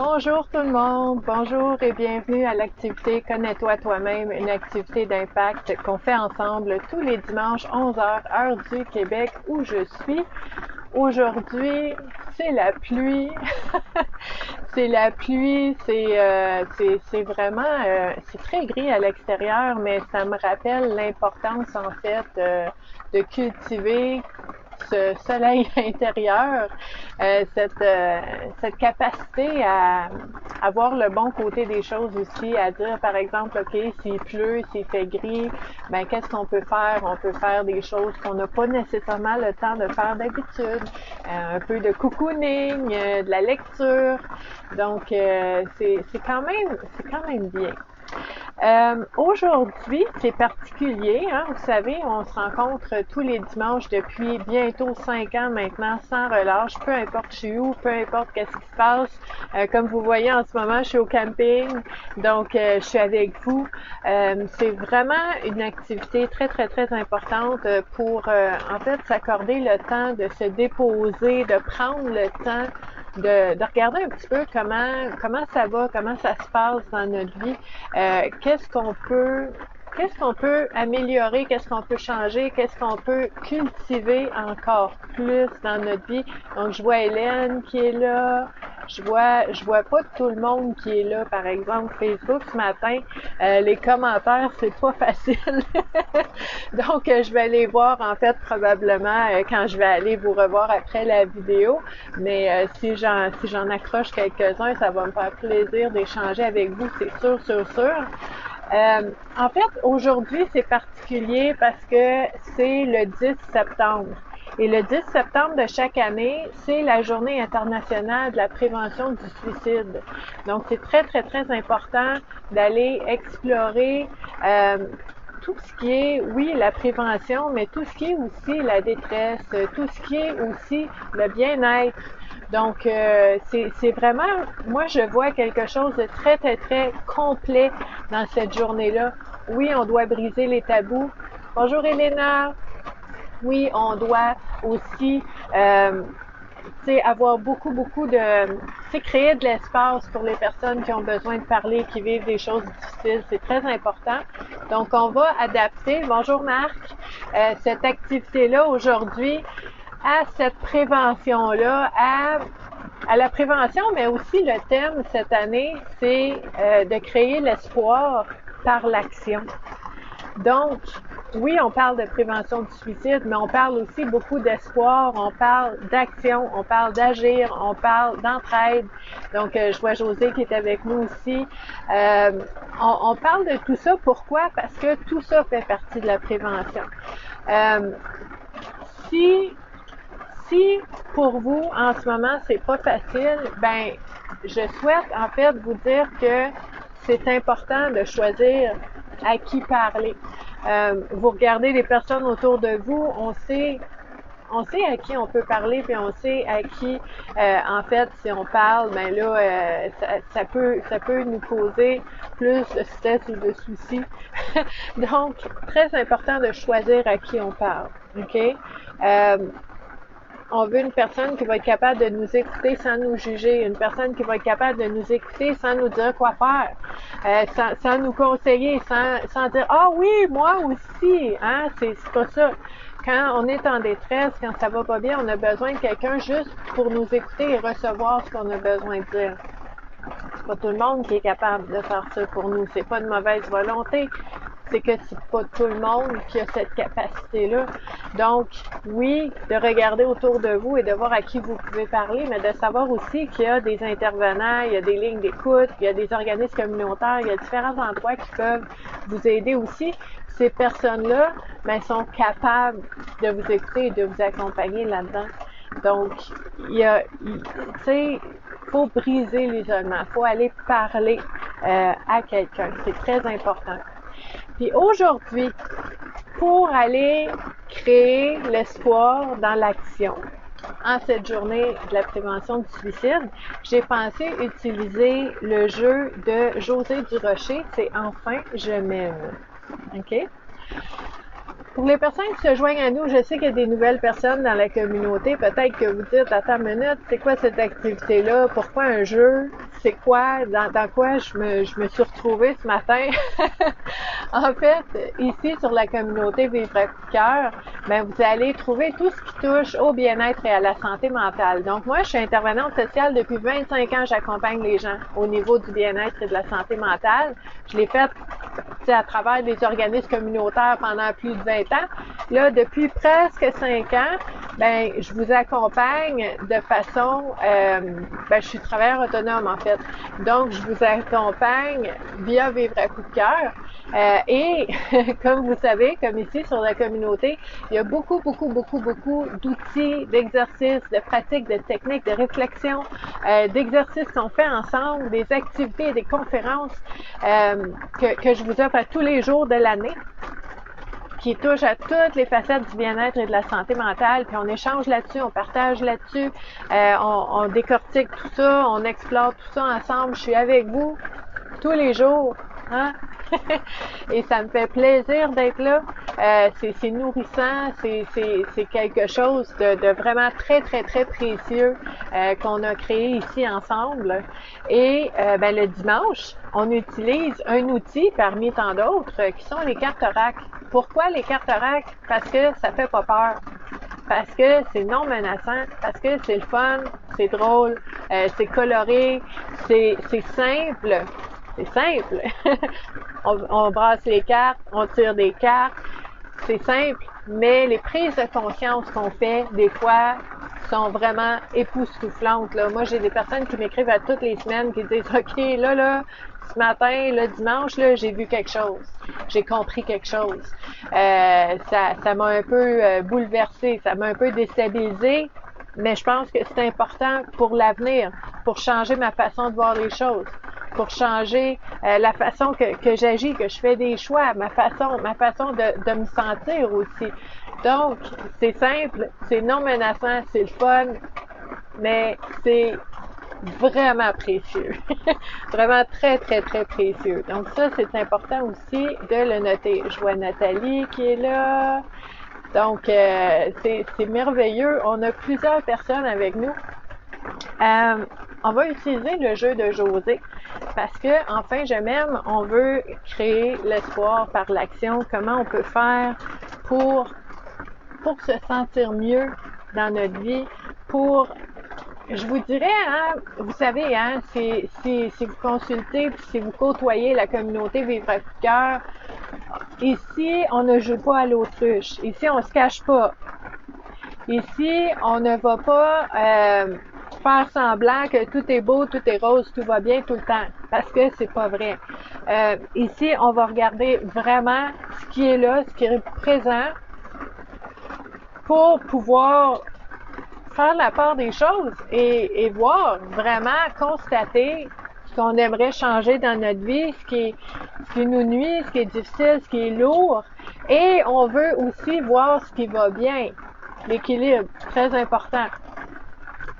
Bonjour tout le monde, bonjour et bienvenue à l'activité Connais-toi toi-même, une activité d'impact qu'on fait ensemble tous les dimanches 11h, heure du Québec où je suis. Aujourd'hui, c'est la pluie. C'est la pluie, c'est vraiment, c'est très gris à l'extérieur, mais ça me rappelle l'importance en fait de cultiver ce soleil intérieur, cette capacité à voir le bon côté des choses aussi, à dire par exemple, ok, s'il pleut, s'il fait gris, ben qu'est-ce qu'on peut faire? On peut faire des choses qu'on n'a pas nécessairement le temps de faire d'habitude, un peu de cocooning, de la lecture, donc c'est quand même bien. Aujourd'hui, c'est particulier, hein? Vous savez, on se rencontre tous les dimanches depuis bientôt 5 ans maintenant, sans relâche, peu importe je suis où, peu importe qu'est-ce qui se passe. Comme vous voyez en ce moment, je suis au camping, donc je suis avec vous. C'est vraiment une activité très, très, très importante pour, en fait, s'accorder le temps de se déposer, de prendre le temps de regarder un petit peu comment ça va, comment ça se passe dans notre vie, qu'est-ce qu'on peut améliorer, qu'est-ce qu'on peut changer, qu'est-ce qu'on peut cultiver encore plus dans notre vie. Donc je vois Hélène qui est là. Je vois pas tout le monde qui est là. Par exemple, Facebook ce matin, les commentaires, c'est pas facile. Donc, je vais aller voir en fait probablement quand je vais aller vous revoir après la vidéo. Mais si j'en accroche quelques-uns, ça va me faire plaisir d'échanger avec vous, c'est sûr, sûr, sûr. En fait, aujourd'hui, c'est particulier parce que c'est le 10 septembre. Et le 10 septembre de chaque année, c'est la journée internationale de la prévention du suicide. Donc, c'est très, très, très important d'aller explorer tout ce qui est, oui, la prévention, mais tout ce qui est aussi la détresse, tout ce qui est aussi le bien-être. Donc, c'est vraiment, moi, je vois quelque chose de très, très, très complet dans cette journée-là. Oui, on doit briser les tabous. Bonjour, Elena. Oui, on doit aussi avoir beaucoup de créer de l'espace pour les personnes qui ont besoin de parler, qui vivent des choses difficiles. C'est très important. Donc, on va adapter, bonjour Marc, cette activité-là aujourd'hui à cette prévention-là, à la prévention, mais aussi le thème cette année, c'est de créer l'espoir par l'action. Donc, oui, on parle de prévention du suicide, mais on parle aussi beaucoup d'espoir, on parle d'action, on parle d'agir, on parle d'entraide. Donc, je vois José qui est avec nous aussi. On parle de tout ça. Pourquoi? Parce que tout ça fait partie de la prévention. Si pour vous, en ce moment, c'est pas facile, ben, je souhaite en fait vous dire que c'est important de choisir à qui parler. Vous regardez les personnes autour de vous, on sait à qui on peut parler, puis on sait à qui, en fait, si on parle, ben là, ça peut nous causer plus de stress ou de soucis. Donc, très important de choisir à qui on parle, ok? On veut une personne qui va être capable de nous écouter sans nous juger, une personne qui va être capable de nous écouter sans nous dire quoi faire, sans nous conseiller, sans dire ah oui, moi aussi, hein, c'est pas ça. Quand on est en détresse, quand ça va pas bien, on a besoin de quelqu'un juste pour nous écouter et recevoir ce qu'on a besoin de dire. C'est pas tout le monde qui est capable de faire ça pour nous. C'est pas de mauvaise volonté. C'est que c'est pas tout le monde qui a cette capacité-là. Donc, oui, de regarder autour de vous et de voir à qui vous pouvez parler, mais de savoir aussi qu'il y a des intervenants, il y a des lignes d'écoute, il y a des organismes communautaires, il y a différents endroits qui peuvent vous aider aussi. Ces personnes-là, ben, sont capables de vous écouter et de vous accompagner là-dedans. Donc, faut briser l'isolement, faut aller parler à quelqu'un. C'est très important. Puis aujourd'hui, pour aller créer l'espoir dans l'action, en cette journée de la prévention du suicide, j'ai pensé utiliser le jeu de José Durocher, c'est Enfin je m'aime. OK? Pour les personnes qui se joignent à nous, je sais qu'il y a des nouvelles personnes dans la communauté. Peut-être que vous dites, attends une minute, c'est quoi cette activité-là? Pourquoi un jeu? c'est quoi, dans quoi je me suis retrouvée ce matin. En fait, ici sur la communauté Vivre à coup de cœur, ben, vous allez trouver tout ce qui touche au bien-être et à la santé mentale. Donc moi, je suis intervenante sociale depuis 25 ans, j'accompagne les gens au niveau du bien-être et de la santé mentale. Je l'ai fait à travers des organismes communautaires pendant plus de 20 ans. Là, depuis presque 5 ans, ben, je vous accompagne de façon, je suis travailleur autonome en fait. Donc, je vous accompagne via Vivre à coup de cœur. Et comme vous savez, comme ici sur la communauté, il y a beaucoup d'outils, d'exercices, de pratiques, de techniques, de réflexions, d'exercices qu'on fait ensemble, des activités, des conférences que je vous offre à tous les jours de l'année, qui touche à toutes les facettes du bien-être et de la santé mentale, puis on échange là-dessus, on partage là-dessus, on décortique tout ça, on explore tout ça ensemble. Je suis avec vous tous les jours, hein? Et ça me fait plaisir d'être là. C'est nourrissant, c'est quelque chose de vraiment très précieux qu'on a créé ici ensemble. Et le dimanche, on utilise un outil parmi tant d'autres qui sont les cartes oracles. Pourquoi les cartes oracles? Parce que ça fait pas peur. Parce que c'est non menaçant, parce que c'est le fun, c'est drôle, c'est coloré, c'est simple. C'est simple. on brasse les cartes, on tire des cartes. C'est simple, mais les prises de conscience qu'on fait, des fois, sont vraiment époustouflantes. Là. Moi, j'ai des personnes qui m'écrivent à toutes les semaines qui disent « OK, là, ce matin, le dimanche, là, j'ai vu quelque chose. J'ai compris quelque chose. Ça m'a un peu bouleversée, ça m'a un peu déstabilisée, mais je pense que c'est important pour l'avenir, pour changer ma façon de voir les choses, pour changer la façon que j'agis, que je fais des choix, ma façon de me sentir aussi. Donc, c'est simple, c'est non menaçant, c'est le fun, mais c'est vraiment précieux. Vraiment très précieux. Donc ça, c'est important aussi de le noter. Je vois Nathalie qui est là. Donc, c'est merveilleux. On a plusieurs personnes avec nous. On va utiliser le jeu de José parce que, enfin, je m'aime, on veut créer l'espoir par l'action. Comment on peut faire pour se sentir mieux dans notre vie, je vous dirais, hein, vous savez, hein, si vous consultez, puis si vous côtoyez la communauté Vivre à coup de cœur, ici, on ne joue pas à l'autruche. Ici, on se cache pas. Ici, on ne va pas faire semblant que tout est beau, tout est rose, tout va bien tout le temps, parce que c'est pas vrai. Ici, on va regarder vraiment ce qui est là, ce qui est présent, pour pouvoir faire la part des choses et voir, vraiment constater ce qu'on aimerait changer dans notre vie, ce qui nous nuit, ce qui est difficile, ce qui est lourd. Et on veut aussi voir ce qui va bien. L'équilibre, très important.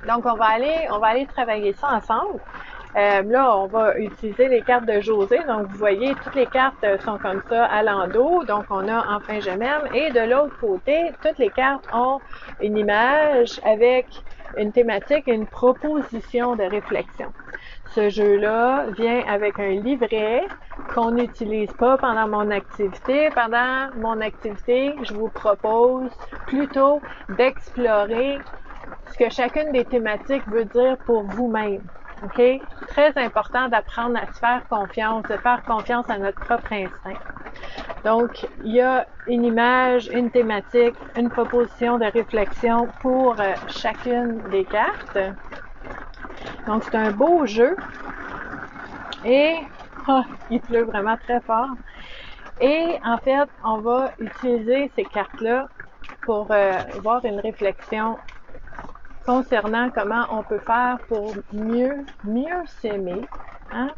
Donc, on va aller travailler ça ensemble. Là, on va utiliser les cartes de José. Donc, vous voyez, toutes les cartes sont comme ça à l'endos. Donc, on a Enfin je m'aime. Et de l'autre côté, toutes les cartes ont une image avec une thématique et une proposition de réflexion. Ce jeu-là vient avec un livret qu'on n'utilise pas pendant mon activité. Pendant mon activité, je vous propose plutôt d'explorer ce que chacune des thématiques veut dire pour vous-même. OK? Très important d'apprendre à se faire confiance, de faire confiance à notre propre instinct. Donc, il y a une image, une thématique, une proposition de réflexion pour chacune des cartes. Donc, c'est un beau jeu. Et, il pleut vraiment très fort. Et, en fait, on va utiliser ces cartes-là pour voir une réflexion concernant comment on peut faire pour mieux s'aimer. Hein?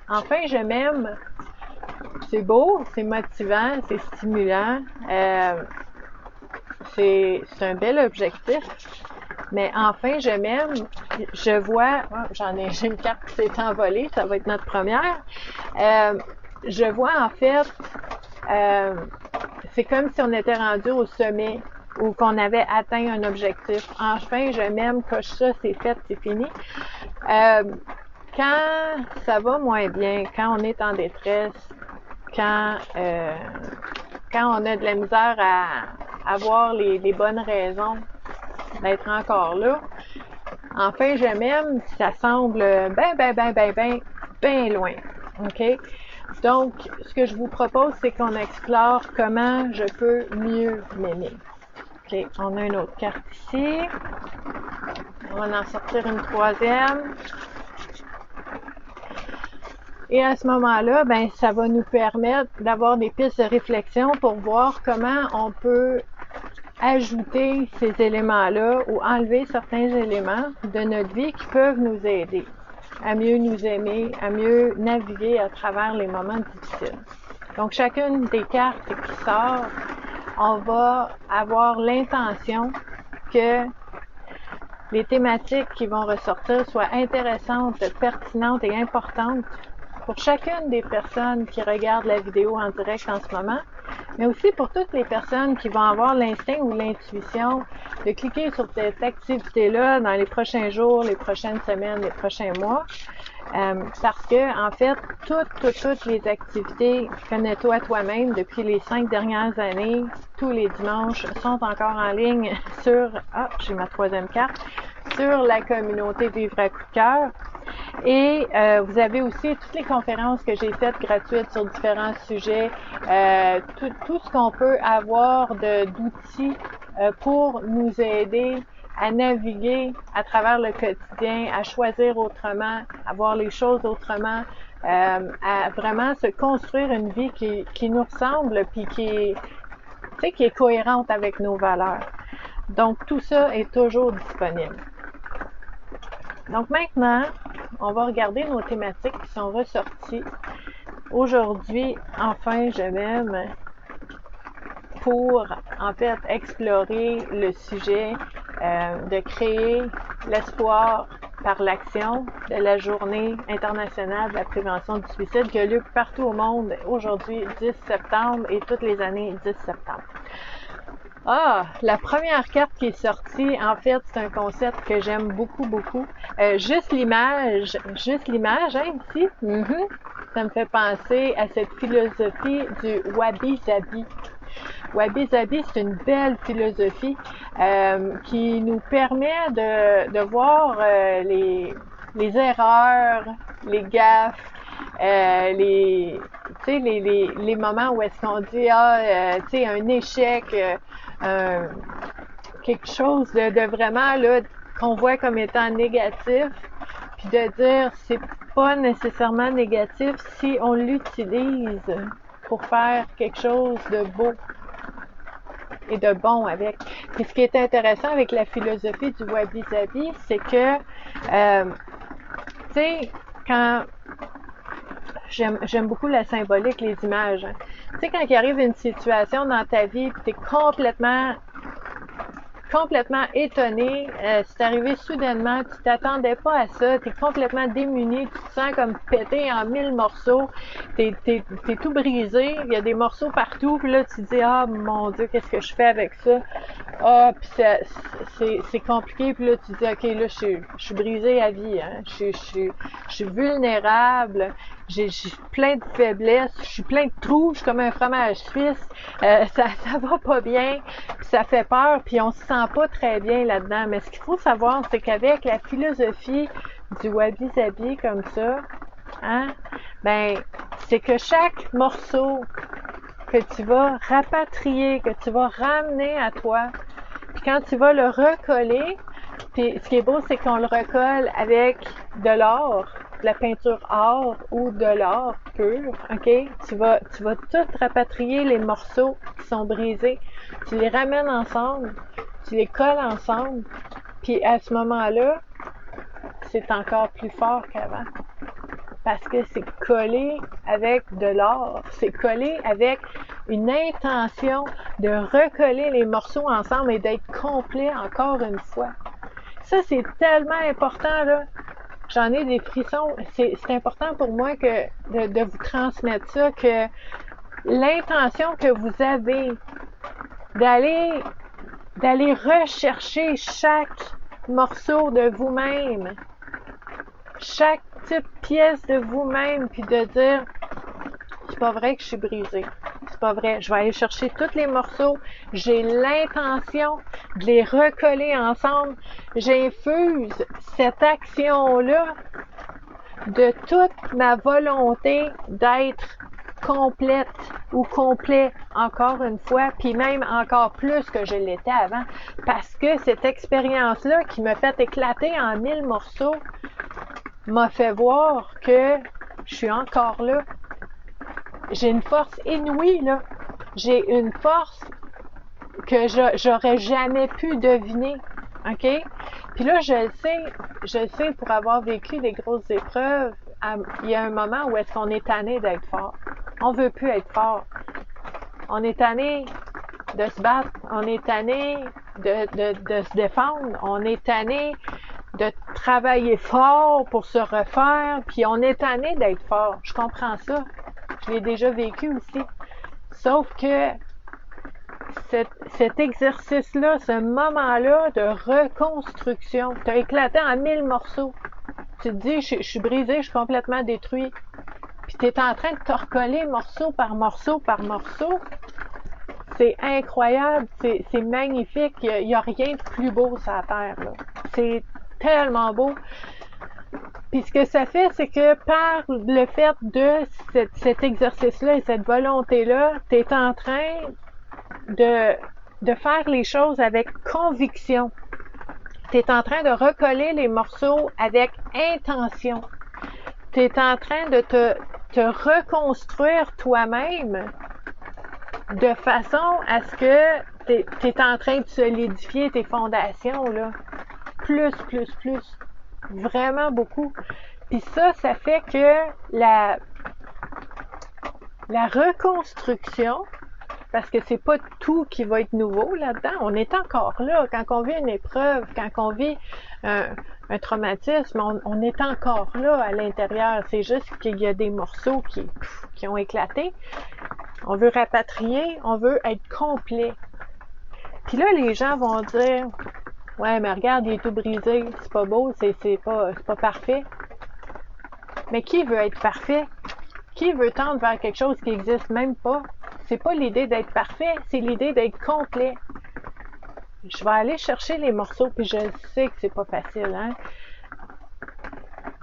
Enfin, je m'aime. C'est beau, c'est motivant, c'est stimulant. C'est un bel objectif. Mais enfin, je m'aime. Je vois, j'ai une carte qui s'est envolée, ça va être notre première. Je vois en fait, c'est comme si on était rendu au sommet ou qu'on avait atteint un objectif. Enfin, je m'aime, coche ça, c'est fait, c'est fini. quand ça va moins bien, quand on est en détresse, quand on a de la misère à avoir les bonnes raisons d'être encore là, enfin, je m'aime, ça semble ben loin. OK? Donc, ce que je vous propose, c'est qu'on explore comment je peux mieux m'aimer. OK, on a une autre carte ici. On va en sortir une troisième. Et à ce moment-là, ben, ça va nous permettre d'avoir des pistes de réflexion pour voir comment on peut ajouter ces éléments-là ou enlever certains éléments de notre vie qui peuvent nous aider à mieux nous aimer, à mieux naviguer à travers les moments difficiles. Donc, chacune des cartes qui sort, on va avoir l'intention que les thématiques qui vont ressortir soient intéressantes, pertinentes et importantes pour chacune des personnes qui regardent la vidéo en direct en ce moment, mais aussi pour toutes les personnes qui vont avoir l'instinct ou l'intuition de cliquer sur cette activité-là dans les prochains jours, les prochaines semaines, les prochains mois. Parce que, en fait, toutes les activités connais-toi toi-même depuis les 5 dernières années, tous les dimanches, sont encore en ligne sur, j'ai ma troisième carte, sur la communauté Vivre à coup de cœur. Et vous avez aussi toutes les conférences que j'ai faites gratuites sur différents sujets, tout ce qu'on peut avoir d'outils pour nous aider à naviguer à travers le quotidien, à choisir autrement, à voir les choses autrement, à vraiment se construire une vie qui nous ressemble puis qui est cohérente avec nos valeurs. Donc, tout ça est toujours disponible. Donc maintenant, on va regarder nos thématiques qui sont ressorties. Aujourd'hui, enfin, je m'aime pour, en fait, explorer le sujet de créer l'espoir par l'action de la Journée internationale de la prévention du suicide qui a lieu partout au monde aujourd'hui, 10 septembre et toutes les années 10 septembre. La première carte qui est sortie, en fait, c'est un concept que j'aime beaucoup. Juste l'image, hein, ici, ça me fait penser à cette philosophie du wabi-sabi. Wabi-sabi, c'est une belle philosophie qui nous permet de voir les erreurs, les gaffes, les moments où est-ce qu'on dit un échec, quelque chose de vraiment là qu'on voit comme étant négatif, puis de dire c'est pas nécessairement négatif si on l'utilise pour faire quelque chose de beau et de bon avec. Puis ce qui est intéressant avec la philosophie du wabi-sabi, c'est que quand j'aime beaucoup la symbolique, les images. Hein. Tu sais, quand il arrive une situation dans ta vie, puis t'es complètement étonné, c'est arrivé soudainement, tu t'attendais pas à ça, t'es complètement démuni, tu te sens comme pété en 1000 morceaux, t'es tout brisé, il y a des morceaux partout, puis là tu te dis mon Dieu, qu'est-ce que je fais avec ça? Puis c'est compliqué, puis là tu te dis ok, là je suis brisé à vie, hein, je suis vulnérable, j'ai plein de faiblesses, je suis plein de trous, je suis comme un fromage suisse, ça va pas bien, puis ça fait peur, puis on se sent pas très bien là-dedans. Mais ce qu'il faut savoir, c'est qu'avec la philosophie du wabi-sabi comme ça, hein, ben, c'est que chaque morceau que tu vas rapatrier, que tu vas ramener à toi, puis quand tu vas le recoller, puis ce qui est beau, c'est qu'on le recolle avec de l'or, de la peinture or ou de l'or pur, ok? Tu vas tout rapatrier les morceaux qui sont brisés, tu les ramènes ensemble, tu les colles ensemble, puis à ce moment-là, c'est encore plus fort qu'avant. Parce que c'est collé avec de l'or, c'est collé avec une intention de recoller les morceaux ensemble et d'être complet encore une fois. Ça, c'est tellement important, là. J'en ai des frissons. C'est important pour moi de vous transmettre ça, que l'intention que vous avez d'aller rechercher chaque morceau de vous-même, chaque petite pièce de vous-même, puis de dire, c'est pas vrai que je suis brisée. C'est pas vrai. Je vais aller chercher tous les morceaux. J'ai l'intention de les recoller ensemble. J'infuse cette action-là de toute ma volonté d'être complète ou complet encore une fois, puis même encore plus que je l'étais avant, parce que cette expérience-là qui m'a fait éclater en 1000 morceaux m'a fait voir que je suis encore là. J'ai une force inouïe, là. J'ai une force que j'aurais jamais pu deviner. OK? Puis là, je le sais pour avoir vécu des grosses épreuves, il y a un moment où est-ce qu'on est tanné d'être fort. On veut plus être fort. On est tanné de se battre. On est tanné de se défendre. On est tanné de travailler fort pour se refaire. Puis on est tanné d'être fort. Je comprends ça. Je l'ai déjà vécu aussi. Sauf que cet exercice-là, ce moment-là de reconstruction, tu as éclaté en 1000 morceaux. Tu te dis, je suis brisé, je suis complètement détruit. Puis tu es en train de te recoller morceau par morceau par morceau. C'est incroyable, c'est magnifique. Il n'y a rien de plus beau sur la Terre, là. C'est tellement beau. Puis ce que ça fait, c'est que par le fait de cet exercice-là et cette volonté-là, tu es en train de faire les choses avec conviction. Tu es en train de recoller les morceaux avec intention. Tu es en train de te reconstruire toi-même de façon à ce que tu es en train de solidifier tes fondations, là. Plus. Vraiment beaucoup. Puis ça fait que la reconstruction, parce que c'est pas tout qui va être nouveau là-dedans. On est encore là. Quand on vit une épreuve, quand on vit un traumatisme, on est encore là à l'intérieur. C'est juste qu'il y a des morceaux qui ont éclaté. On veut rapatrier, on veut être complet. Puis là, les gens vont dire, ouais, mais regarde, il est tout brisé, c'est pas beau, c'est pas parfait. Mais qui veut être parfait? Qui veut tendre vers quelque chose qui n'existe même pas? C'est pas l'idée d'être parfait, c'est l'idée d'être complet. Je vais aller chercher les morceaux, puis je sais que c'est pas facile, hein?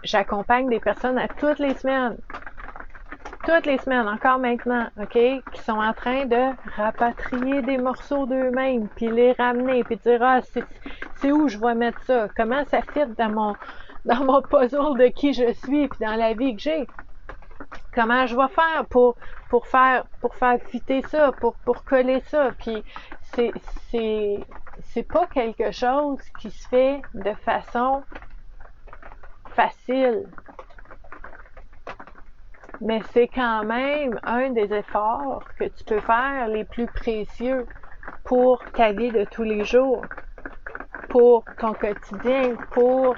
J'accompagne des personnes à toutes les semaines, encore maintenant, OK, qui sont en train de rapatrier des morceaux d'eux-mêmes, puis les ramener, puis dire, ah, c'est où je vais mettre ça? Comment ça fit dans mon puzzle de qui je suis, puis dans la vie que j'ai? Comment je vais faire pour faire fitter ça, pour coller ça? Puis c'est pas quelque chose qui se fait de façon facile. Mais c'est quand même un des efforts que tu peux faire les plus précieux pour ta vie de tous les jours, pour ton quotidien, pour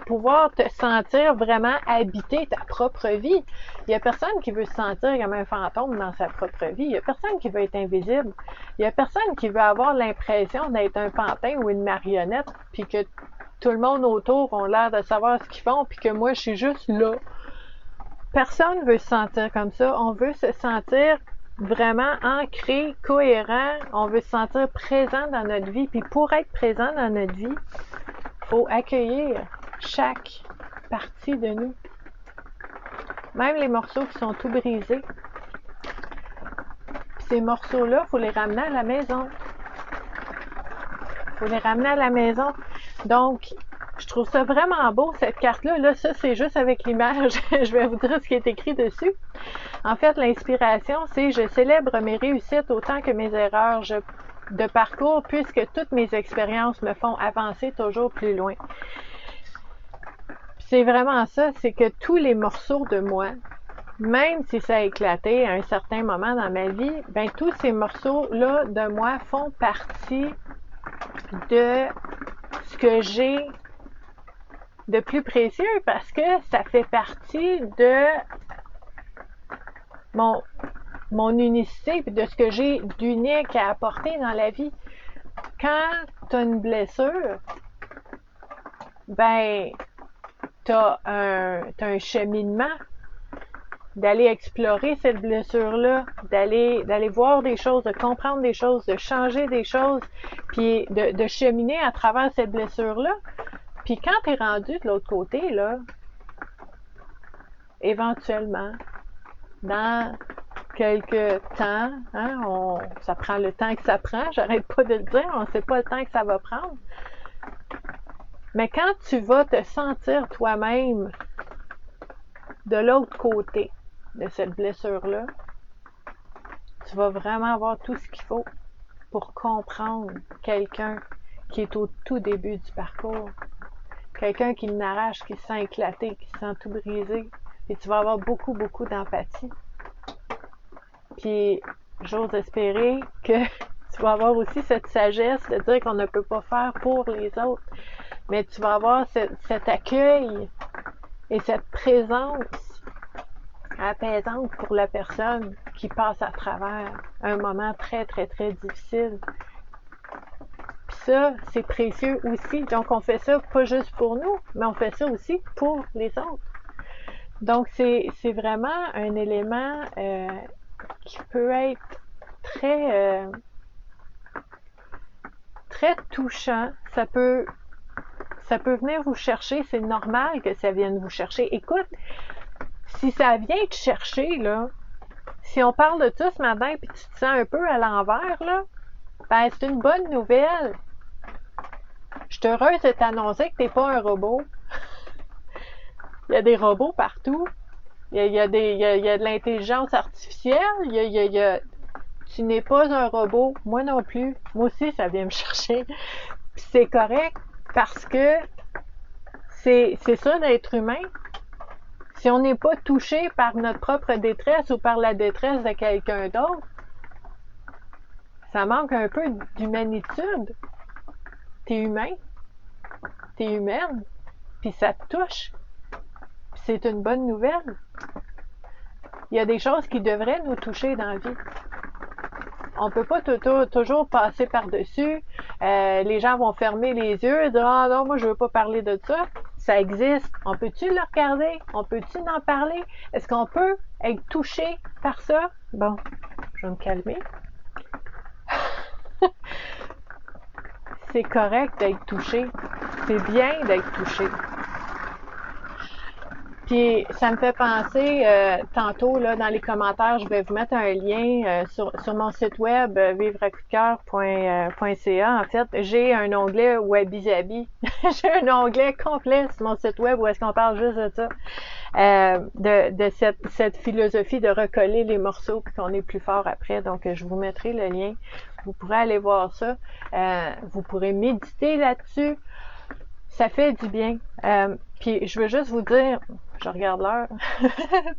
pouvoir te sentir vraiment habiter ta propre vie. Il n'y a personne qui veut se sentir comme un fantôme dans sa propre vie. Il n'y a personne qui veut être invisible. Il n'y a personne qui veut avoir l'impression d'être un pantin ou une marionnette, puis que tout le monde autour ont l'air de savoir ce qu'ils font, puis que moi, je suis juste là. Personne veut se sentir comme ça. On veut se sentir vraiment ancré, cohérent. On veut se sentir présent dans notre vie. Puis pour être présent dans notre vie, il faut accueillir chaque partie de nous. Même les morceaux qui sont tout brisés. Puis ces morceaux-là, il faut les ramener à la maison. Il faut les ramener à la maison. Donc, je trouve ça vraiment beau, cette carte-là. Là, ça, c'est juste avec l'image. Je vais vous dire ce qui est écrit dessus. En fait, l'inspiration, c'est « Je célèbre mes réussites autant que mes erreurs de parcours, puisque toutes mes expériences me font avancer toujours plus loin. » C'est vraiment ça, c'est que tous les morceaux de moi, même si ça a éclaté à un certain moment dans ma vie, ben tous ces morceaux-là de moi font partie de ce que j'ai de plus précieux, parce que ça fait partie de mon unicité et de ce que j'ai d'unique à apporter dans la vie. Quand tu as une blessure, ben t'as un cheminement d'aller explorer cette blessure-là, d'aller voir des choses, de comprendre des choses, de changer des choses, puis de cheminer à travers cette blessure-là. Puis quand t'es rendu de l'autre côté, là, éventuellement, dans quelques temps, hein, ça prend le temps que ça prend, j'arrête pas de le dire, on sait pas le temps que ça va prendre. Mais quand tu vas te sentir toi-même de l'autre côté de cette blessure-là, tu vas vraiment avoir tout ce qu'il faut pour comprendre quelqu'un qui est au tout début du parcours. Quelqu'un qui n'arrache, qui se sent éclaté, qui se sent tout brisé. Et tu vas avoir beaucoup, beaucoup d'empathie. Puis, j'ose espérer que tu vas avoir aussi cette sagesse de dire qu'on ne peut pas faire pour les autres. Mais tu vas avoir cet accueil et cette présence apaisante pour la personne qui passe à travers un moment très, très, très difficile. Puis ça, c'est précieux aussi. Donc, on fait ça pas juste pour nous, mais on fait ça aussi pour les autres. Donc, c'est vraiment un élément qui peut être très, très touchant. Ça peut venir vous chercher. C'est normal que ça vienne vous chercher. Écoute, si ça vient te chercher, là, si on parle de ça ce matin puis tu te sens un peu à l'envers, là, ben c'est une bonne nouvelle. Je suis heureuse de t'annoncer que t'es pas un robot. Il y a des robots partout. Il y a de l'intelligence artificielle. Tu n'es pas un robot. Moi non plus. Moi aussi, ça vient me chercher. Puis c'est correct parce que c'est ça d'être humain. Si on n'est pas touché par notre propre détresse ou par la détresse de quelqu'un d'autre, ça manque un peu d'humanitude. T'es humain, t'es humaine, puis ça te touche. Puis c'est une bonne nouvelle. Il y a des choses qui devraient nous toucher dans la vie. On peut pas toujours passer par-dessus. Les gens vont fermer les yeux et dire « Ah non, moi je veux pas parler de ça ». Ça existe. On peut-tu le regarder? On peut-tu en parler? Est-ce qu'on peut être touché par ça? Bon, je vais me calmer. C'est correct d'être touché. C'est bien d'être touché. Puis ça me fait penser, tantôt, là, dans les commentaires, je vais vous mettre un lien sur mon site web, vivreacoupdecoeur.ca. En fait, j'ai un onglet Wabi-Sabi. J'ai un onglet complet sur mon site web où est-ce qu'on parle juste de ça. De cette philosophie de recoller les morceaux puis qu'on est plus fort après. Donc, je vous mettrai le lien. Vous pourrez aller voir ça. Vous pourrez méditer là-dessus. Ça fait du bien. Puis, je veux juste vous dire, je regarde l'heure,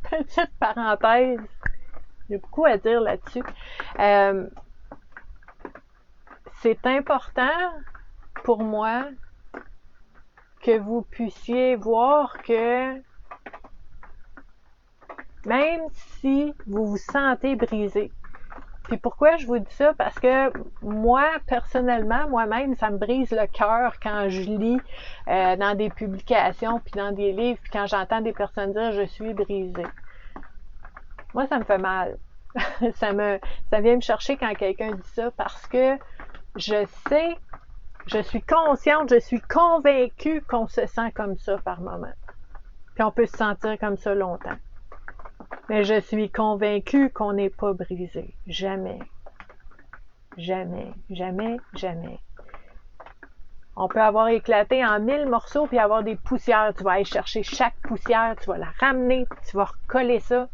petite parenthèse, j'ai beaucoup à dire là-dessus. C'est important pour moi que vous puissiez voir que même si vous vous sentez brisé, puis pourquoi je vous dis ça? Parce que moi, personnellement, moi-même, ça me brise le cœur quand je lis dans des publications, puis dans des livres, puis quand j'entends des personnes dire « je suis brisée ». Moi, ça me fait mal. ça vient me chercher quand quelqu'un dit ça parce que je sais, je suis consciente, je suis convaincue qu'on se sent comme ça par moment. Puis on peut se sentir comme ça longtemps. Mais je suis convaincue qu'on n'est pas brisé. Jamais. Jamais. Jamais. Jamais. On peut avoir éclaté en 1000 morceaux puis avoir des poussières. Tu vas aller chercher chaque poussière, tu vas la ramener, tu vas recoller ça.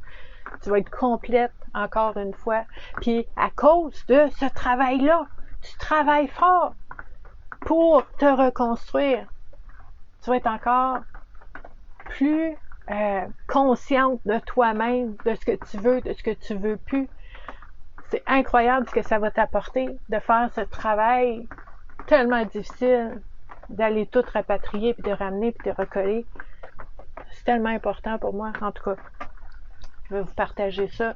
Tu vas être complète encore une fois. Puis à cause de ce travail-là, tu travailles fort pour te reconstruire. Tu vas être encore plus consciente de toi-même, de ce que tu veux, de ce que tu veux plus. C'est incroyable ce que ça va t'apporter de faire ce travail tellement difficile, d'aller tout rapatrier, puis de ramener, puis de recoller. C'est tellement important pour moi, en tout cas. Je vais vous partager ça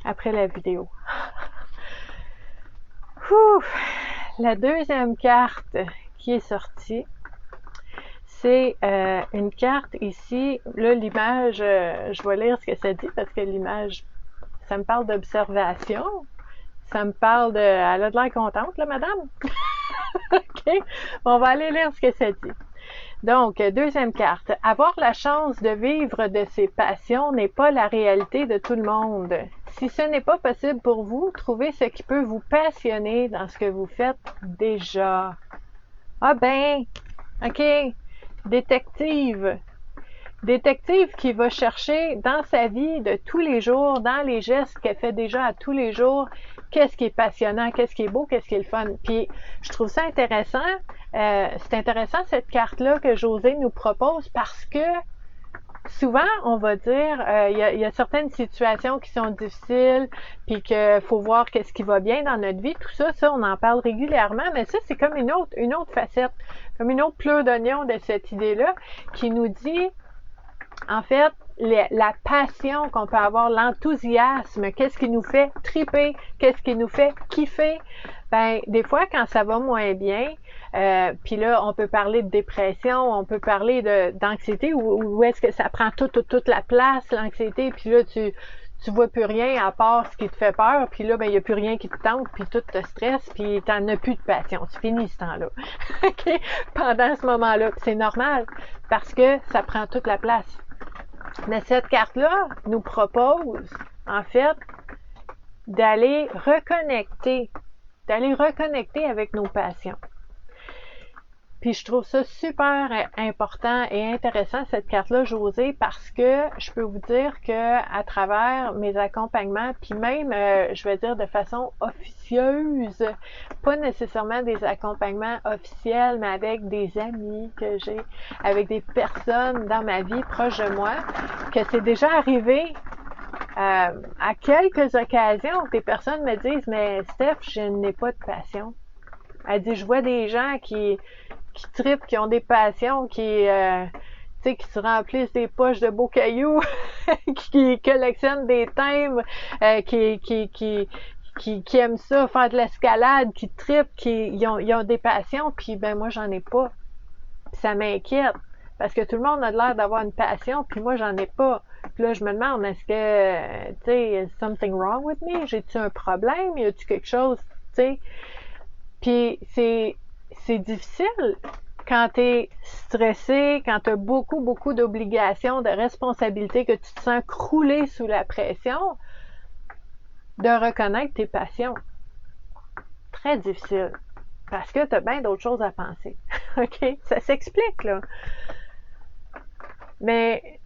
après la vidéo. La deuxième carte qui est sortie, c'est une carte ici. Là, l'image, je vais lire ce que ça dit parce que l'image, ça me parle d'observation. Ça me parle de... Elle a de l'air contente, là, madame? OK? On va aller lire ce que ça dit. Donc, deuxième carte. Avoir la chance de vivre de ses passions n'est pas la réalité de tout le monde. Si ce n'est pas possible pour vous, trouvez ce qui peut vous passionner dans ce que vous faites déjà. Ah ben, OK. Détective. Détective qui va chercher dans sa vie de tous les jours, dans les gestes qu'elle fait déjà à tous les jours, qu'est-ce qui est passionnant, qu'est-ce qui est beau, qu'est-ce qui est le fun. Puis, je trouve ça intéressant. C'est intéressant cette carte-là que José nous propose parce que souvent, on va dire, il y a certaines situations qui sont difficiles, puis qu'il faut voir qu'est-ce qui va bien dans notre vie. Tout ça, on en parle régulièrement, mais ça, c'est comme une autre facette, comme une autre pleure d'oignon de cette idée-là qui nous dit, en fait, la passion qu'on peut avoir, l'enthousiasme, qu'est-ce qui nous fait triper, qu'est-ce qui nous fait kiffer. Ben, des fois, quand ça va moins bien, puis là, on peut parler de dépression, on peut parler d'anxiété, où est-ce que ça prend toute la place, l'anxiété, puis là, tu vois plus rien à part ce qui te fait peur, puis là, ben, il n'y a plus rien qui te tente, puis tout te stresse, puis t'en as plus de passion. C'est fini ce temps-là. OK? Pendant ce moment-là. C'est normal, parce que ça prend toute la place. Mais cette carte-là nous propose, en fait, d'aller reconnecter avec nos passions. Puis je trouve ça super important et intéressant, cette carte-là, José, parce que je peux vous dire que à travers mes accompagnements, puis même, je vais dire de façon officieuse, pas nécessairement des accompagnements officiels, mais avec des amis que j'ai, avec des personnes dans ma vie proches de moi, que c'est déjà arrivé à quelques occasions que des personnes me disent « Mais Steph, je n'ai pas de passion. » Elle dit « Je vois des gens qui trippent, qui ont des passions, qui se remplissent des poches de beaux cailloux, qui collectionnent des thèmes, qui aiment ça, faire de l'escalade, qui trippent, ils ont des passions, puis ben moi j'en ai pas. Puis ça m'inquiète, parce que tout le monde a l'air d'avoir une passion, puis moi j'en ai pas. Puis là je me demande, est-ce que, tu sais, something wrong with me? J'ai-tu un problème? Y a-tu quelque chose, tu sais? Puis c'est difficile quand tu es stressé, quand tu as beaucoup d'obligations, de responsabilités, que tu te sens crouler sous la pression, de reconnaître tes passions. Très difficile. Parce que tu as bien d'autres choses à penser. OK? Ça s'explique, là. Mais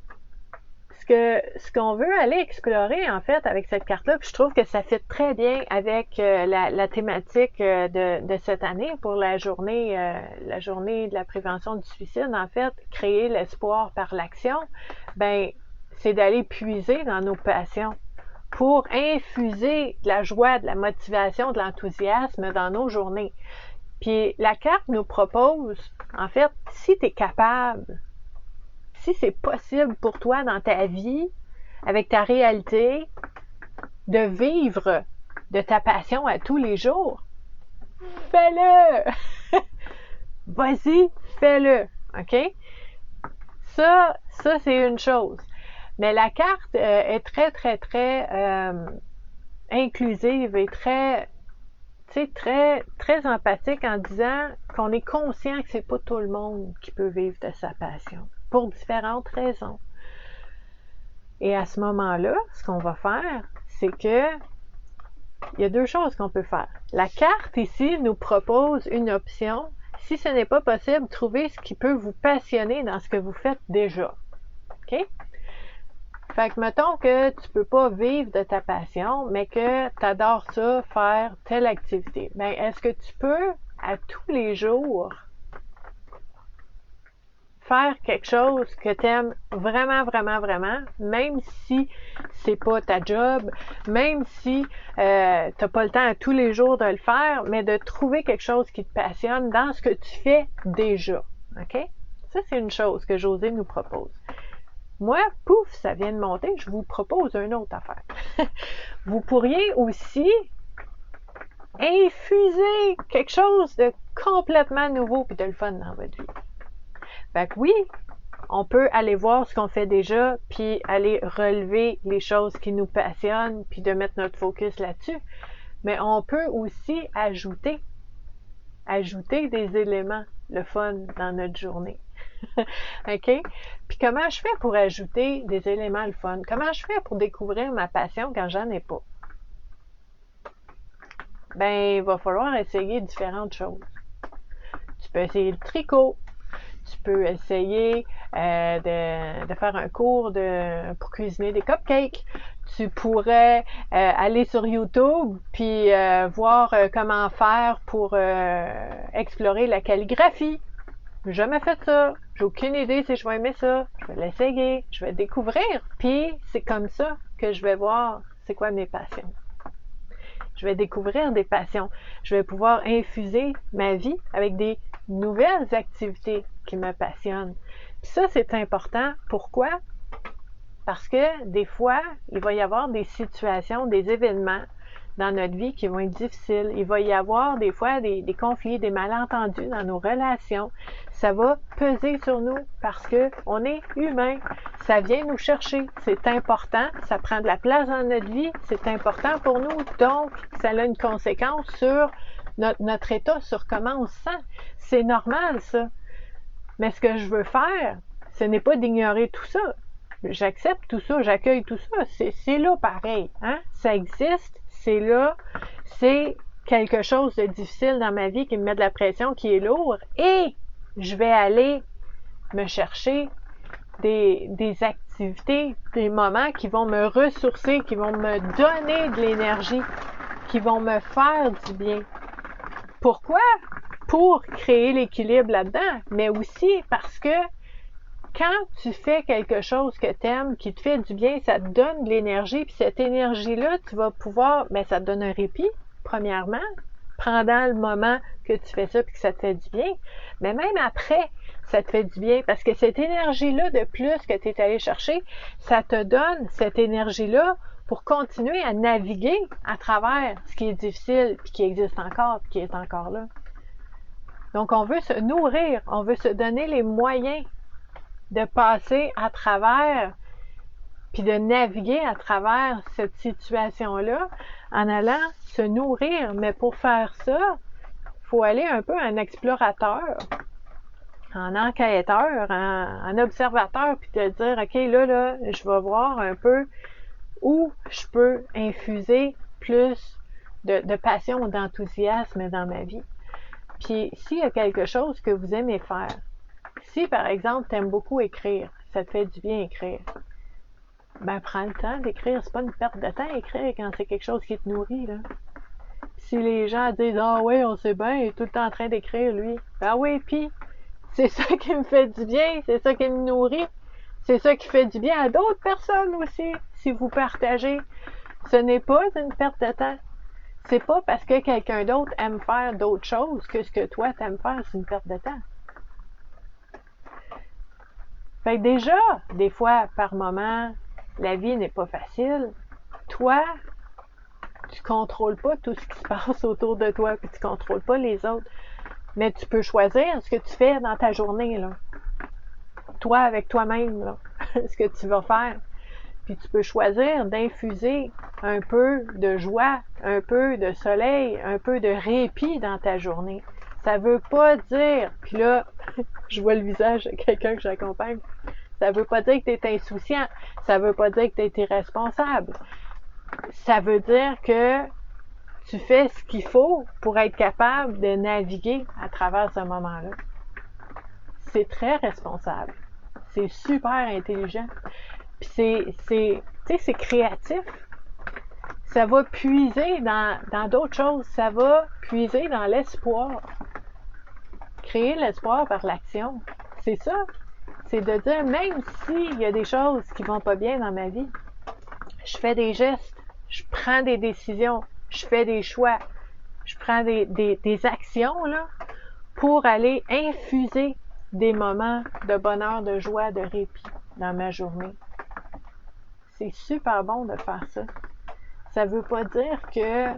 ce qu'on veut aller explorer, en fait, avec cette carte-là, puis je trouve que ça fit très bien avec la thématique de cette année pour la journée de la prévention du suicide, en fait, créer l'espoir par l'action, ben, c'est d'aller puiser dans nos passions pour infuser de la joie, de la motivation, de l'enthousiasme dans nos journées. Puis la carte nous propose, en fait, si tu es capable, si c'est possible pour toi dans ta vie, avec ta réalité, de vivre de ta passion à tous les jours, fais-le! Vas-y, fais-le! OK? Ça, c'est une chose. Mais la carte est très inclusive et très empathique en disant qu'on est conscient que c'est pas tout le monde qui peut vivre de sa passion, pour différentes raisons. Et à ce moment-là, ce qu'on va faire, c'est que il y a deux choses qu'on peut faire. La carte ici nous propose une option. Si ce n'est pas possible, trouvez ce qui peut vous passionner dans ce que vous faites déjà. OK? Fait que mettons que tu peux pas vivre de ta passion, mais que tu adores ça, faire telle activité. Ben, est-ce que tu peux, à tous les jours, faire quelque chose que tu aimes vraiment, même si c'est pas ta job, même si t'as pas le temps à tous les jours de le faire, mais de trouver quelque chose qui te passionne dans ce que tu fais déjà. OK? Ça, c'est une chose que José nous propose. Moi, pouf, ça vient de monter, je vous propose une autre affaire. Vous pourriez aussi infuser quelque chose de complètement nouveau et de le fun dans votre vie. Fait que oui, on peut aller voir ce qu'on fait déjà, puis aller relever les choses qui nous passionnent, puis de mettre notre focus là-dessus. Mais on peut aussi ajouter des éléments, le fun, dans notre journée. OK? Puis comment je fais pour ajouter des éléments le fun? Comment je fais pour découvrir ma passion quand j'en ai pas? Ben, il va falloir essayer différentes choses. Tu peux essayer le tricot. Tu peux essayer de faire un cours pour cuisiner des cupcakes. Tu pourrais aller sur YouTube puis voir comment faire pour explorer la calligraphie. J'ai jamais fait ça. J'ai aucune idée si je vais aimer ça. Je vais l'essayer. Je vais découvrir. Puis c'est comme ça que je vais voir c'est quoi mes passions. Je vais découvrir des passions. Je vais pouvoir infuser ma vie avec des nouvelles activités qui me passionnent. Puis ça, c'est important. Pourquoi? Parce que des fois, il va y avoir des situations, des événements dans notre vie qui vont être difficiles. Il va y avoir des fois des conflits, des malentendus dans nos relations. Ça va peser sur nous parce que on est humain. Ça vient nous chercher. C'est important. Ça prend de la place dans notre vie. C'est important pour nous. Donc, ça a une conséquence sur notre état, sur comment on se sent. C'est normal, ça. Mais ce que je veux faire, ce n'est pas d'ignorer tout ça. J'accepte tout ça, j'accueille tout ça. C'est là pareil. Hein? Ça existe, c'est là. C'est quelque chose de difficile dans ma vie qui me met de la pression, qui est lourd. Et je vais aller me chercher des activités, des moments qui vont me ressourcer, qui vont me donner de l'énergie, qui vont me faire du bien. Pourquoi? Pour créer l'équilibre là-dedans, mais aussi parce que quand tu fais quelque chose que tu aimes, qui te fait du bien, ça te donne de l'énergie, puis cette énergie-là, tu vas pouvoir, ça te donne un répit, premièrement, pendant le moment que tu fais ça puis que ça te fait du bien, mais même après, ça te fait du bien, parce que cette énergie-là de plus que tu es allé chercher, ça te donne cette énergie-là pour continuer à naviguer à travers ce qui est difficile, puis qui existe encore, puis qui est encore là. Donc, on veut se nourrir, on veut se donner les moyens de passer à travers, puis de naviguer à travers cette situation-là en allant se nourrir. Mais pour faire ça, il faut aller un peu en explorateur, en enquêteur, en observateur, puis te dire, OK, là, je vais voir un peu où je peux infuser plus de passion, d'enthousiasme dans ma vie. Puis, s'il y a quelque chose que vous aimez faire, si, par exemple, tu aimes beaucoup écrire, ça te fait du bien écrire, prends le temps d'écrire. C'est pas une perte de temps écrire quand c'est quelque chose qui te nourrit, là. Si les gens disent « Ah oui, on sait bien, il est tout le temps en train d'écrire, lui. » Ah oui, puis c'est ça qui me fait du bien, c'est ça qui me nourrit. C'est ça qui fait du bien à d'autres personnes aussi, si vous partagez. Ce n'est pas une perte de temps. C'est pas parce que quelqu'un d'autre aime faire d'autres choses que ce que toi t'aimes faire, c'est une perte de temps. Fait que déjà, des fois, par moment, la vie n'est pas facile. Toi, tu contrôles pas tout ce qui se passe autour de toi, puis tu contrôles pas les autres. Mais tu peux choisir ce que tu fais dans ta journée, là. Toi, avec toi-même, là, ce que tu vas faire. Puis tu peux choisir d'infuser un peu de joie, un peu de soleil, un peu de répit dans ta journée. Ça veut pas dire, puis là, je vois le visage de quelqu'un que j'accompagne, ça veut pas dire que tu es insouciant, ça veut pas dire que tu es irresponsable. Ça veut dire que tu fais ce qu'il faut pour être capable de naviguer à travers ce moment-là. C'est très responsable. C'est super intelligent. Puis c'est créatif. Ça va puiser dans d'autres choses. Ça va puiser dans l'espoir. Créer l'espoir par l'action. C'est ça. C'est de dire, même s'il y a des choses qui vont pas bien dans ma vie, je fais des gestes, je prends des décisions, je fais des choix, je prends des actions là, pour aller infuser des moments de bonheur, de joie, de répit dans ma journée. C'est super bon de faire ça. Ça veut pas dire que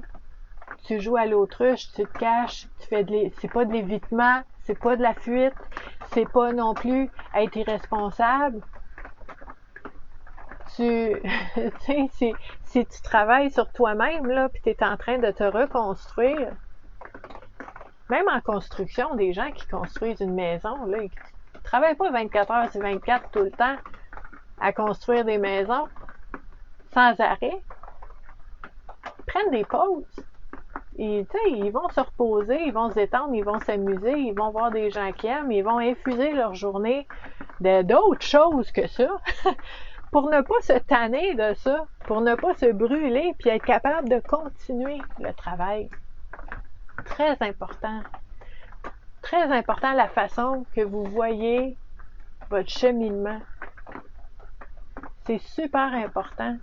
tu joues à l'autruche, tu te caches, c'est pas de l'évitement, c'est pas de la fuite, c'est pas non plus être irresponsable. Tu sais, si tu travailles sur toi-même, là, puis tu es en train de te reconstruire, même en construction, des gens qui construisent une maison, là, ils ne travaillent pas 24 heures sur 24 tout le temps à construire des maisons sans arrêt. Ils prennent des pauses. Et, ils vont se reposer, ils vont se détendre, ils vont s'amuser, ils vont voir des gens qui aiment, ils vont infuser leur journée d'autres choses que ça pour ne pas se tanner de ça, pour ne pas se brûler puis être capable de continuer le travail. Très important. Très important la façon que vous voyez votre cheminement. C'est super important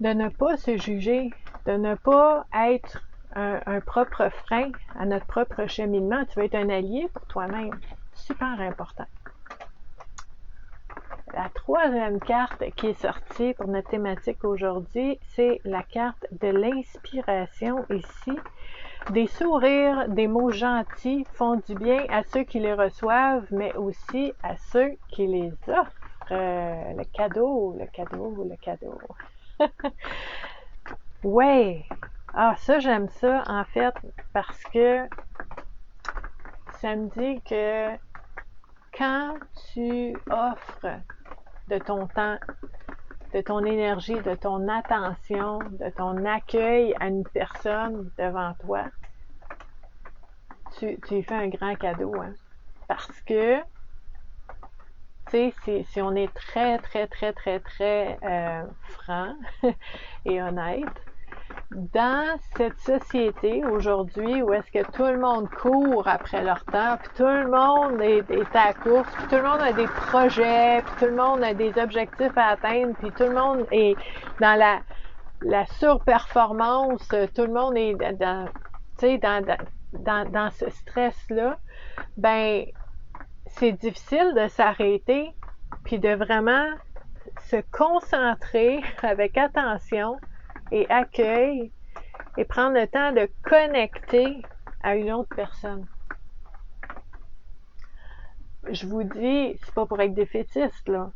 de ne pas se juger, de ne pas être un propre frein à notre propre cheminement. Tu vas être un allié pour toi-même. Super important. La troisième carte qui est sortie pour notre thématique aujourd'hui, c'est la carte de l'inspiration ici. Des sourires, des mots gentils font du bien à ceux qui les reçoivent, mais aussi à ceux qui les offrent. Le cadeau. Ouais! Ah, ça, j'aime ça, en fait, parce que ça me dit que quand tu offres de ton temps, de ton énergie, de ton attention, de ton accueil à une personne devant toi, tu lui fais un grand cadeau, hein? Parce que, tu sais, si on est très franc et honnête, dans cette société aujourd'hui où est-ce que tout le monde court après leur temps, puis tout le monde est à la course, puis tout le monde a des projets, puis tout le monde a des objectifs à atteindre, puis tout le monde est dans la surperformance, tout le monde est dans ce stress-là, ben c'est difficile de s'arrêter puis de vraiment se concentrer avec attention et accueil et prendre le temps de connecter à une autre personne. Je vous dis, c'est pas pour être défaitiste, là.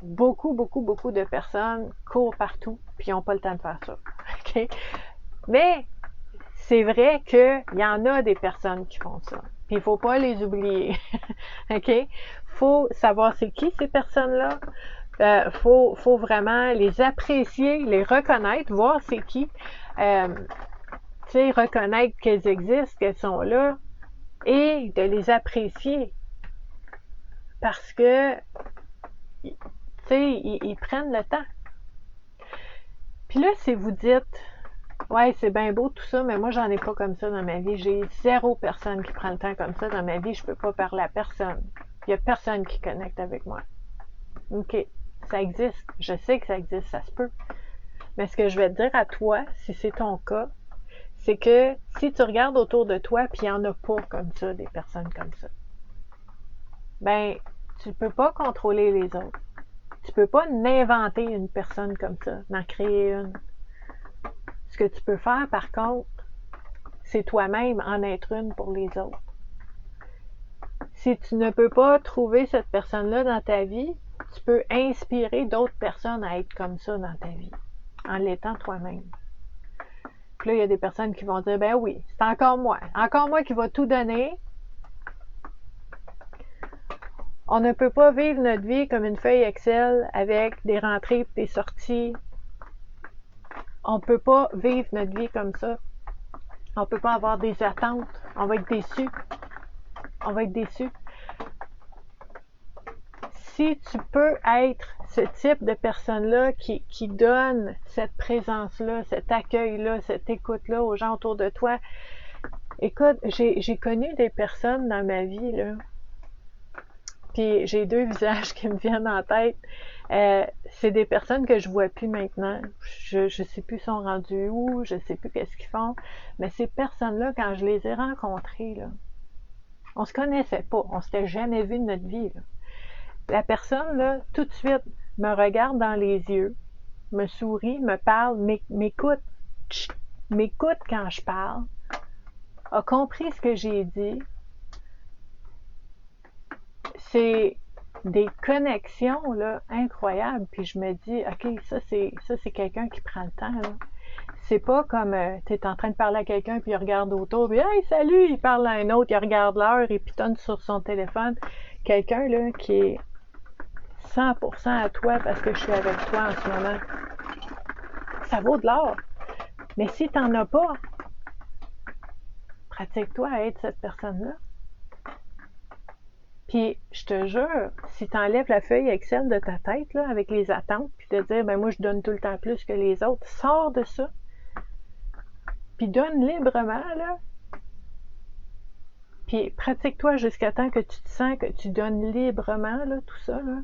Beaucoup de personnes courent partout puis ils n'ont pas le temps de faire ça. Okay? Mais c'est vrai qu'il y en a des personnes qui font ça. Puis il faut pas les oublier. OK? Faut savoir c'est qui ces personnes-là. Faut vraiment les apprécier, les reconnaître, voir c'est qui. Reconnaître qu'elles existent, qu'elles sont là, et de les apprécier. Parce que, ils prennent le temps. Puis là, si vous dites, ouais, c'est bien beau tout ça, mais moi, j'en ai pas comme ça dans ma vie. J'ai 0 personne qui prend le temps comme ça dans ma vie. Je peux pas parler à personne. Il y a personne qui connecte avec moi. OK, ça existe. Je sais que ça existe, ça se peut. Mais ce que je vais te dire à toi, si c'est ton cas, c'est que si tu regardes autour de toi, puis il n'y en a pas comme ça, des personnes comme ça, ben, tu peux pas contrôler les autres. Tu peux pas inventer une personne comme ça, d'en créer une. Ce que tu peux faire, par contre, c'est toi-même en être une pour les autres. Si tu ne peux pas trouver cette personne-là dans ta vie, tu peux inspirer d'autres personnes à être comme ça dans ta vie, en l'étant toi-même. Puis là, il y a des personnes qui vont dire, ben oui, c'est encore moi qui va tout donner. On ne peut pas vivre notre vie comme une feuille Excel avec des rentrées et des sorties. On ne peut pas vivre notre vie comme ça. On ne peut pas avoir des attentes. On va être déçus. Si tu peux être ce type de personne-là qui donne cette présence-là, cet accueil-là, cette écoute-là aux gens autour de toi, écoute, j'ai connu des personnes dans ma vie, là, puis j'ai 2 visages qui me viennent en tête. C'est des personnes que je vois plus maintenant. Je sais plus sont rendus où, je sais plus qu'est-ce qu'ils font, mais ces personnes-là, quand je les ai rencontrées, là, on se connaissait pas, on s'était jamais vu de notre vie, là. La personne, là, tout de suite, me regarde dans les yeux, me sourit, me parle, m'écoute quand je parle, a compris ce que j'ai dit, c'est des connexions là, incroyables. Puis je me dis, OK, ça c'est quelqu'un qui prend le temps. Là. C'est pas comme tu es en train de parler à quelqu'un, puis il regarde autour, puis hey, salut, il parle à un autre, il regarde l'heure et pitonne sur son téléphone. Quelqu'un là qui est 100% à toi parce que je suis avec toi en ce moment. Ça vaut de l'or. Mais si t'en as pas, pratique-toi à être cette personne-là. Puis, je te jure, si tu enlèves la feuille Excel de ta tête, là, avec les attentes, puis te dire, ben moi, je donne tout le temps plus que les autres, sors de ça. Puis donne librement, là. Puis pratique-toi jusqu'à temps que tu te sens que tu donnes librement, là, tout ça, là.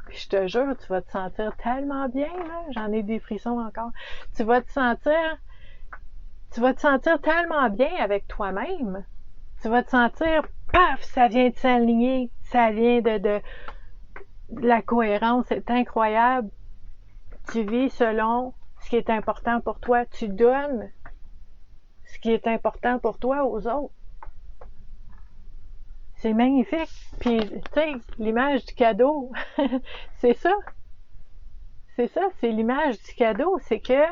Puis je te jure, tu vas te sentir tellement bien, là. J'en ai des frissons encore. Tu vas te sentir tellement bien avec toi-même. Tu vas te sentir, paf, ça vient de s'aligner, ça vient de la cohérence, c'est incroyable. Tu vis selon ce qui est important pour toi. Tu donnes ce qui est important pour toi aux autres. C'est magnifique. Puis, tu sais, l'image du cadeau, c'est ça. C'est ça, c'est l'image du cadeau. C'est que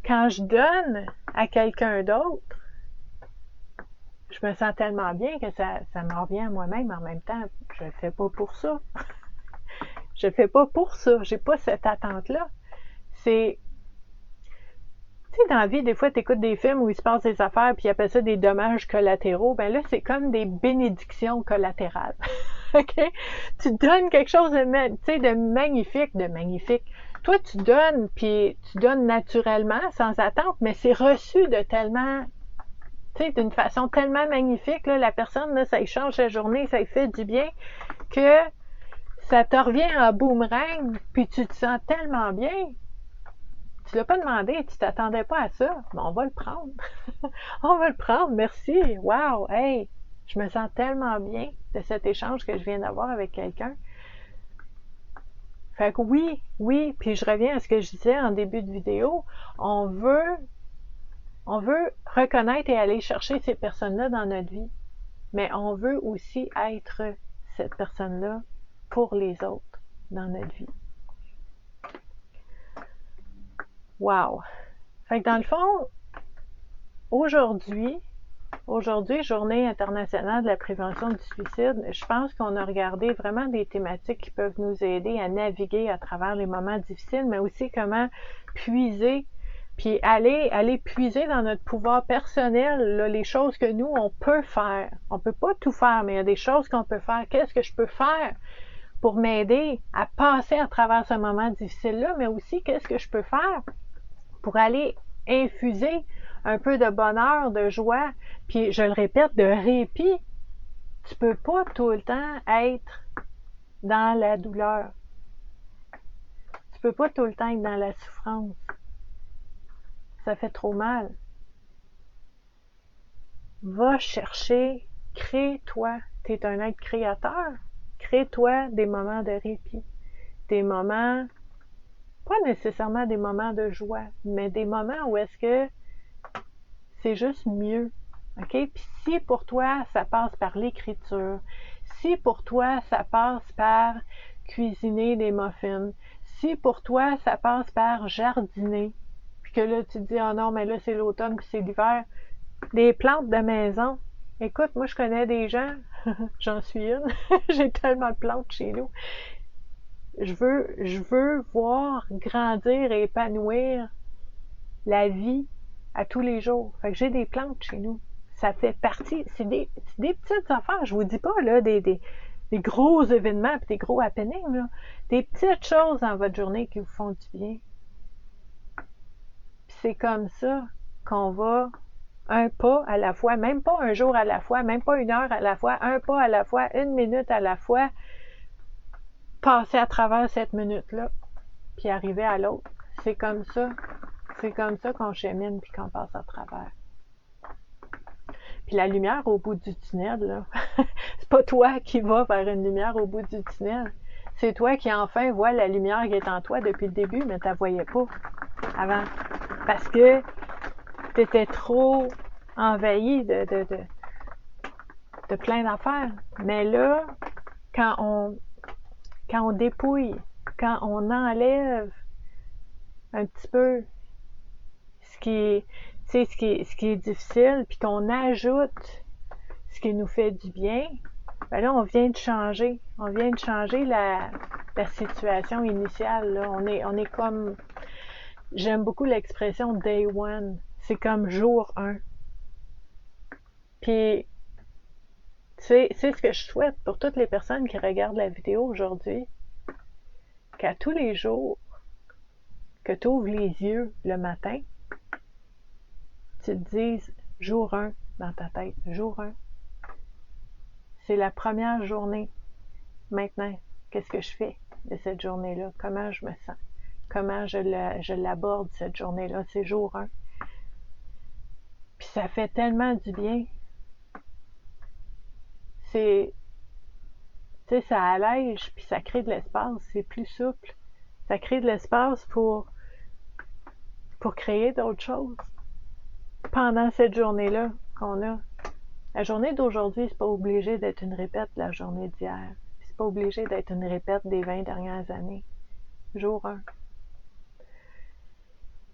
quand je donne à quelqu'un d'autre, je me sens tellement bien que ça me revient à moi-même en même temps. Je le fais pas pour ça. Je le fais pas pour ça. J'ai pas cette attente-là. C'est... Tu sais, dans la vie, des fois, tu écoutes des films où il se passe des affaires puis ils appellent ça des dommages collatéraux. Ben là, c'est comme des bénédictions collatérales. OK? Tu donnes quelque chose de magnifique. Toi, tu donnes, puis tu donnes naturellement, sans attente, mais c'est reçu de tellement... Tu sais, d'une façon tellement magnifique, là, la personne, là, ça y change la journée, ça y fait du bien, que ça te revient en boomerang, puis tu te sens tellement bien. Tu l'as pas demandé, tu t'attendais pas à ça, mais on va le prendre. On va le prendre, merci. Wow, hey, je me sens tellement bien de cet échange que je viens d'avoir avec quelqu'un. Fait que oui, puis je reviens à ce que je disais en début de vidéo, on veut reconnaître et aller chercher ces personnes-là dans notre vie, mais on veut aussi être cette personne-là pour les autres dans notre vie. Wow! Fait que dans le fond, aujourd'hui, Journée internationale de la prévention du suicide, je pense qu'on a regardé vraiment des thématiques qui peuvent nous aider à naviguer à travers les moments difficiles, mais aussi comment puiser, puis aller puiser dans notre pouvoir personnel, là, les choses que nous, on peut faire. On peut pas tout faire, mais il y a des choses qu'on peut faire. Qu'est-ce que je peux faire pour m'aider à passer à travers ce moment difficile-là, mais aussi qu'est-ce que je peux faire pour aller infuser un peu de bonheur, de joie, puis je le répète, de répit. Tu peux pas tout le temps être dans la douleur. Tu peux pas tout le temps être dans la souffrance. Ça fait trop mal. Va chercher, crée-toi. Tu es un être créateur. Crée-toi des moments de répit. Des moments, pas nécessairement des moments de joie, mais des moments où est-ce que c'est juste mieux. OK? Puis si pour toi, ça passe par l'écriture, si pour toi, ça passe par cuisiner des muffins, si pour toi, ça passe par jardiner, puis que là, tu te dis, oh non, mais là, c'est l'automne puis c'est l'hiver, des plantes de maison. Écoute, moi, je connais des gens, j'en suis une, j'ai tellement de plantes chez nous. Je veux voir grandir et épanouir la vie à tous les jours. Fait que j'ai des plantes chez nous. Ça fait partie, c'est des petites affaires. Je vous dis pas, là, des gros événements pis des gros happenings, là. Des petites choses dans votre journée qui vous font du bien. Puis c'est comme ça qu'on va un pas à la fois, même pas un jour à la fois, même pas une heure à la fois, un pas à la fois, une minute à la fois, passer à travers cette minute-là, puis arriver à l'autre. C'est comme ça. C'est comme ça qu'on chemine puis qu'on passe à travers. Puis la lumière au bout du tunnel, là, c'est pas toi qui vas vers une lumière au bout du tunnel. C'est toi qui enfin vois la lumière qui est en toi depuis le début, mais tu la voyais pas avant. Parce que tu étais trop envahi de plein d'affaires. Mais là, quand on dépouille, quand on enlève un petit peu ce qui est, tu sais, ce qui est difficile, puis qu'on ajoute ce qui nous fait du bien, ben là, on vient de changer la situation initiale, là. On est comme, j'aime beaucoup l'expression day one. C'est comme jour 1. Puis, c'est ce que je souhaite pour toutes les personnes qui regardent la vidéo aujourd'hui, qu'à tous les jours, que tu ouvres les yeux le matin, tu te dises jour 1 dans ta tête, jour 1. C'est la première journée. Maintenant, qu'est-ce que je fais de cette journée-là? Comment je me sens? Comment je l'aborde cette journée-là? C'est jour 1. Puis ça fait tellement du bien. C'est, tu sais, ça allège, puis ça crée de l'espace. C'est plus souple. Ça crée de l'espace pour créer d'autres choses. Pendant cette journée-là qu'on a. La journée d'aujourd'hui, c'est pas obligé d'être une répète de la journée d'hier. C'est pas obligé d'être une répète des 20 dernières années. Jour 1.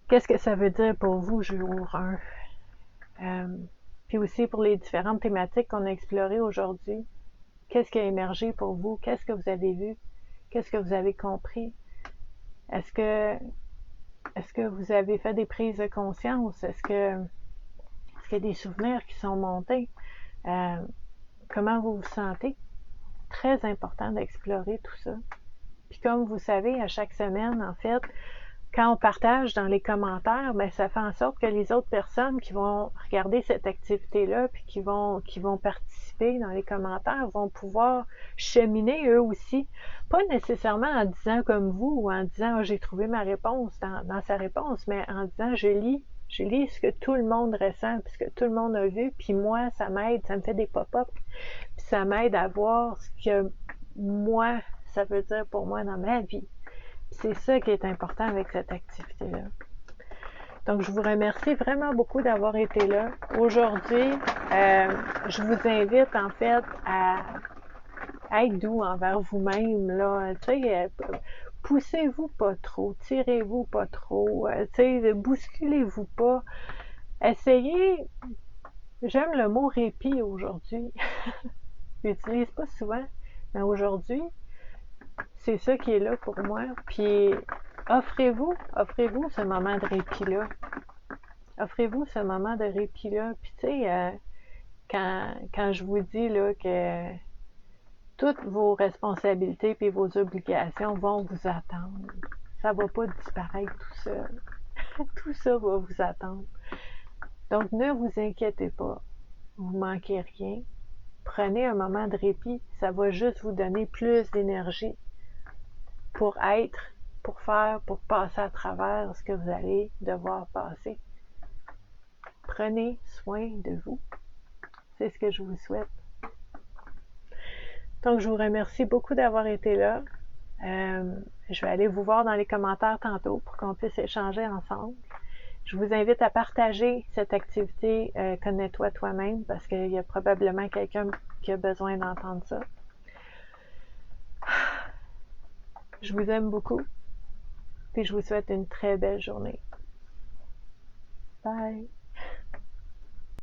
Qu'est-ce que ça veut dire pour vous, jour 1? Puis aussi pour les différentes thématiques qu'on a explorées aujourd'hui. Qu'est-ce qui a émergé pour vous? Qu'est-ce que vous avez vu? Qu'est-ce que vous avez compris? Est-ce que vous avez fait des prises de conscience? Est-ce qu'il y a des souvenirs qui sont montés? Comment vous vous sentez? Très important d'explorer tout ça. Puis comme vous savez, à chaque semaine, en fait, quand on partage dans les commentaires, ben ça fait en sorte que les autres personnes qui vont regarder cette activité-là, puis qui vont participer dans les commentaires, vont pouvoir cheminer eux aussi. Pas nécessairement en disant comme vous, ou en disant j'ai trouvé ma réponse dans sa réponse, mais en disant je lis ce que tout le monde ressent, puis ce que tout le monde a vu, puis moi, ça m'aide, ça me fait des pop-up, puis ça m'aide à voir ce que moi, ça veut dire pour moi dans ma vie. C'est ça qui est important avec cette activité-là. Donc, je vous remercie vraiment beaucoup d'avoir été là. Aujourd'hui, je vous invite en fait à être doux envers vous-même, là. Tu sais, poussez-vous pas trop, tirez-vous pas trop, tu sais, bousculez-vous pas. Essayez, j'aime le mot répit aujourd'hui. Je l'utilise pas souvent, mais aujourd'hui, c'est ça qui est là pour moi. Puis offrez-vous ce moment de répit-là. Offrez-vous ce moment de répit-là. Puis tu sais, quand je vous dis là que toutes vos responsabilités et vos obligations vont vous attendre, ça va pas disparaître tout seul. Tout ça va vous attendre. Donc ne vous inquiétez pas, vous manquez rien. Prenez un moment de répit, ça va juste vous donner plus d'énergie pour être, pour faire, pour passer à travers ce que vous allez devoir passer. Prenez soin de vous. C'est ce que je vous souhaite. Donc, je vous remercie beaucoup d'avoir été là. Je vais aller vous voir dans les commentaires tantôt pour qu'on puisse échanger ensemble. Je vous invite à partager cette activité Connais-toi toi-même parce qu'il y a probablement quelqu'un qui a besoin d'entendre ça. Je vous aime beaucoup. Puis je vous souhaite une très belle journée. Bye!